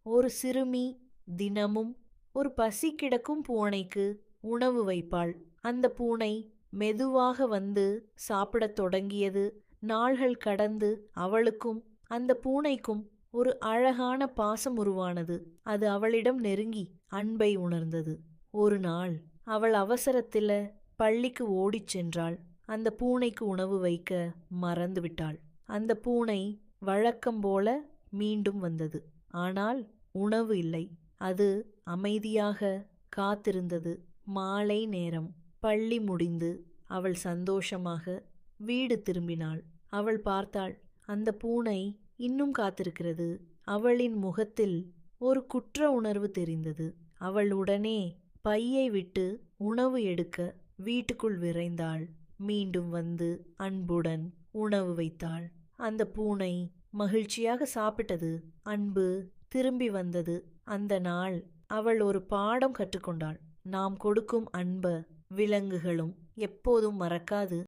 ஒரு சிறுமி தினமும் ஒரு பசி கிடக்கும் பூனைக்கு உணவு வைப்பாள். அந்த பூனை மெதுவாக வந்து சாப்பிடத் தொடங்கியது. நாள்கள் கடந்து அவளுக்கும் அந்த பூனைக்கும் ஒரு அழகான பாசம் உருவானது. அது அவளிடம் நெருங்கி அன்பை உணர்ந்தது. ஒரு நாள் அவள் அவசரத்தில பள்ளிக்கு ஓடிச் சென்றாள். அந்த பூனைக்கு உணவு வைக்க மறந்துவிட்டாள். அந்த பூனை வழக்கம் போல மீண்டும் வந்தது. ஆனால் உணவு இல்லை. அது அமைதியாக காத்திருந்தது. மாலை நேரம். பள்ளி முடிந்து அவள் சந்தோஷமாக வீடு திரும்பினாள். அவள் பார்த்தாள், அந்த பூனை இன்னும் காத்திருக்கிறது. அவளின் முகத்தில் ஒரு குற்ற உணர்வு தெரிந்தது. அவள் உடனே பையை விட்டு உணவு எடுக்க வீட்டுக்குள் விரைந்தாள். மீண்டும் வந்து அன்புடன் உணவு வைத்தாள். அந்த பூனை மகிழ்ச்சியாக சாப்பிட்டது. அன்பு திரும்பி வந்தது. அந்த நாள் அவள் ஒரு பாடம் கற்றுக்கொண்டாள். நாம் கொடுக்கும் அன்ப விலங்குகளும் எப்போதும் மறக்காது.